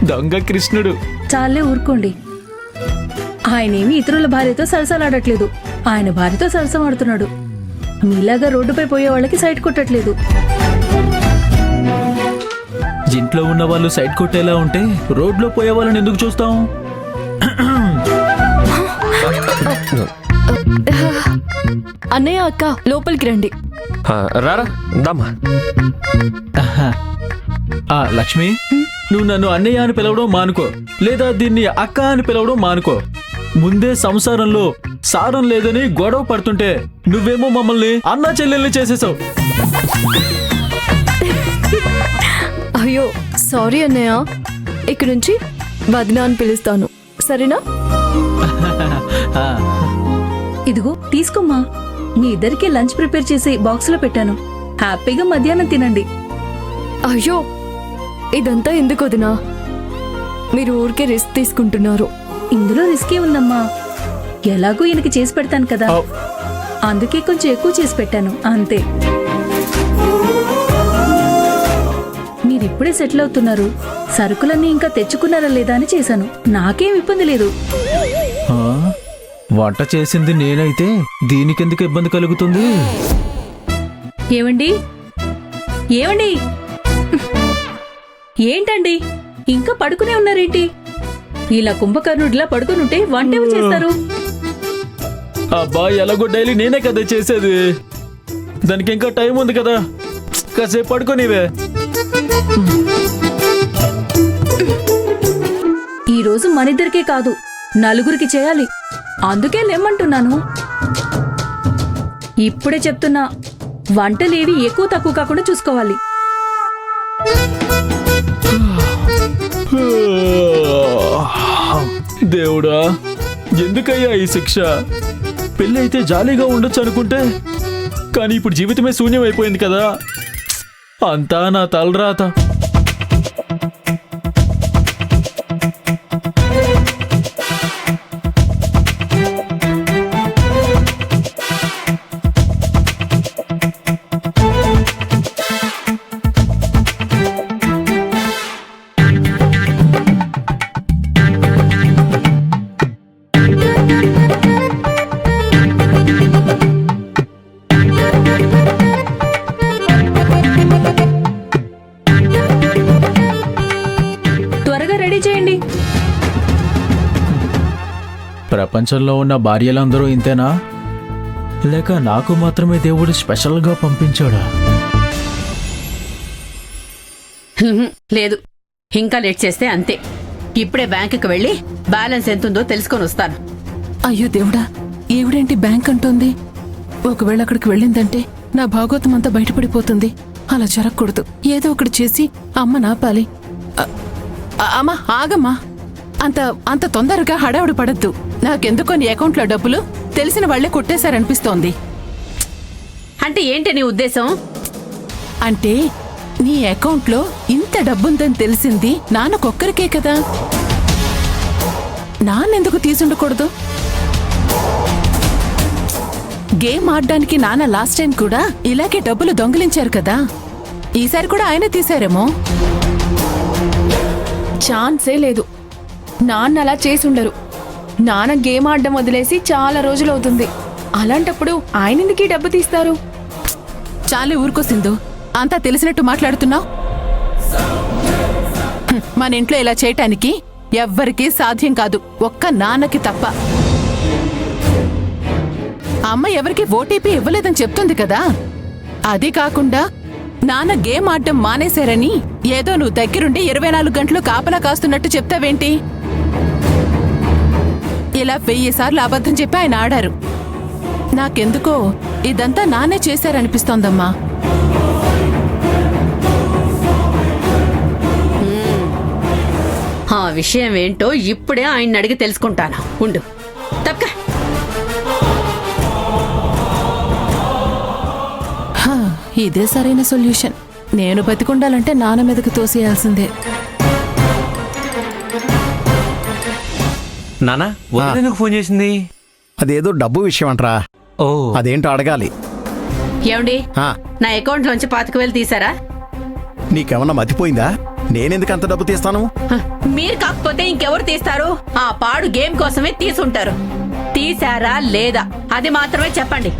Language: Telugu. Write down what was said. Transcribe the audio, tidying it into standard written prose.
దొంగ కృష్ణుడు. చాలే ఊరుకోండి. ఆయనేమి ఇతరుల భార్యతో సరసలాడట్లేదు, ఆయన భార్యతో సరసమాడుతున్నాడు. మీలాగా రోడ్డుపై పోయే వాళ్ళకి సైట్ కొట్టట్లేదు. ఇంట్లో ఉన్న వాళ్ళు సైట్ కొట్టేలా ఉంటే రోడ్లో పోయే వాళ్ళని ఎందుకు చూస్తాం? అన్నయ్య అక్క లోపలికి రండి. రారా దామా. లక్ష్మి, నువ్వు నన్ను అన్నయ్య అని పిలవడం మానుకో, లేదా దీన్ని అక్క అని పిలవడం మానుకో. ముందే సంసారంలో సారం లేదని గొడవ పడుతుంటే నువ్వేమో మమ్మల్ని అన్నా చెల్లెల్ని చేసేసావు. అయ్యో సారీ అన్నయ్య, ఇక్కడి నుంచి వదిన అని పిలుస్తాను, సరేనా? ఇదిగో తీసుకోమ్మా, మీ ఇద్దరికి లంచ్ ప్రిపేర్ చేసి బాక్స్ లో పెట్టాను. హ్యాపీగా మధ్యాహ్నం తినండి. అయ్యో ఇదంతా ఎందుకు వదినా? మీరు ఊరికే రిస్క్ తీసుకుంటున్నారు. ఇందులో రిస్కే ఉందమ్మా. ఎలాగో ఈయనకి చేసి పెడతాను కదా, అందుకే కొంచెం ఎక్కువ చేసి పెట్టాను అంతే. మీరిప్పుడే సెటిల్ అవుతున్నారు, సరుకులన్నీ ఇంకా తెచ్చుకున్నారా లేదా అని చేశాను. నాకేం ఇబ్బంది లేదు. వంట చేసింది నేనైతే దీనికెందుకు ఇబ్బంది కలుగుతుంది? ఏమండి ఏమండి, ఏంటండి ఇంకా పడుకునే ఉన్నారేంటి? ఇలా కుంభకర్ణుడిలా పడుకునుంటే వంట ఎవరు చేస్తారు? అబ్బా, ఎలాగో డైలీ నేనే కదా చేసేది, దానికి ఇంకా టైం ఉంది కదా, కాసేపు పడుకోనివే. ఈ రోజు మనిద్దరికే కాదు, నలుగురికి చేయాలి, అందుకే లేమ్మంటున్నాను. ఇప్పుడే చెప్తున్నా, వంటలేవి ఎక్కువ తక్కువ కాకుండా చూసుకోవాలి. దేవుడా, ఎందుకయ్యా ఈ శిక్ష? పెళ్ళి అయితే జాలీగా ఉండొచ్చు అనుకుంటే, కానీ ఇప్పుడు జీవితమే శూన్యం అయిపోయింది కదా. అంతా నా తలరాత. ప్రపంచంలో ఉన్న భార్యలందరూ ఇంతేనా, లేక నాకు మాత్రమే దేవుడు స్పెషల్గా పంపించాడా? లేదు, ఇంకా లేట్ చేస్తే అంతే. ఇప్పుడే బ్యాంకుకి వెళ్ళి బ్యాలెన్స్ ఎంతుందో తెలుసుకొని వస్తాను. అయ్యో దేవుడా, ఏవిడేంటి బ్యాంక్ అంటోంది? ఒకవేళ అక్కడికి వెళ్ళిందంటే నా భాగోతం అంతా బయటపడిపోతుంది. అలా జరగకూడదు, ఏదో ఒకటి చేసి అమ్మ నాపాలి. అమ్మా ఆగమ్మా, అంత అంత తొందరగా హడావుడి పడద్దు. నాకెందుకో నీ అకౌంట్లో డబ్బులు తెలిసిన వాళ్లే కొట్టేశారనిపిస్తోంది. అంటే ఏంటి నీ ఉద్దేశం? అంటే నీ అకౌంట్లో ఇంత డబ్బుందని తెలిసింది నాన్నకొక్కరికే కదా, నాన్నెందుకు తీసుండకూడదు? గేమ్ ఆడడానికి నాన్న లాస్ట్ టైం కూడా ఇలాగే డబ్బులు దొంగిలించారు కదా, ఈసారి కూడా ఆయనే తీశారేమో. ఛాన్సే లేదు, నాన్న అలా చేసుండరు. నాన్న గేమ్ ఆడడం వదిలేసి చాలా రోజులవుతుంది. అలాంటప్పుడు ఆయన ఎందుకు ఈ డబ్బు తీస్తారు? చాలే ఊరుకో సింధు, అంతా తెలిసినట్టు మాట్లాడుతున్నావు. మన ఇంట్లో ఇలా చేయటానికి ఎవ్వరికీ సాధ్యం కాదు, ఒక్క నాన్నకి తప్ప. అమ్మ ఎవరికి ఓటీపీ ఇవ్వలేదని చెప్తుంది కదా. అది కాకుండా నాన్న గేమ్ ఆడటం మానేశారని ఏదో నువ్వు దగ్గరుండి 24 గంటలు కాపలా కాస్తున్నట్టు చెప్తావేంటి? ఇలా 1000 సార్లు అబద్ధం చెప్పి ఆయన ఆడారు. నాకెందుకో ఇదంతా నాన్నే చేశారనిపిస్తోందమ్మా. ఆ విషయం ఏంటో ఇప్పుడే ఆయన్ని అడిగి తెలుసుకుంటాను. ఉండు, తప్పక. ఇదే సరైన సొల్యూషన్. నేను బతికుండాలంటే నాన్న మీదకి తోసేయాల్సిందే. నానా ఎందుకు ఫోన్ చేసింది? అదేదో డబ్బు విషయం అంటరా. ఓ, అదేంటో అడగాలి. ఏమండి, నా అకౌంట్ లోంచి 25,000 తీసారా? నీకేమన్నా మతిపోయిందా? నేనెందుకు అంత డబ్బు తీస్తాను? హ, మీరు కాకపోతే ఇంకెవరు తీస్తారు? ఆ పాడు గేమ్ కోసమే తీసుంటారు. తీశారా లేదా అది మాత్రమే చెప్పండి.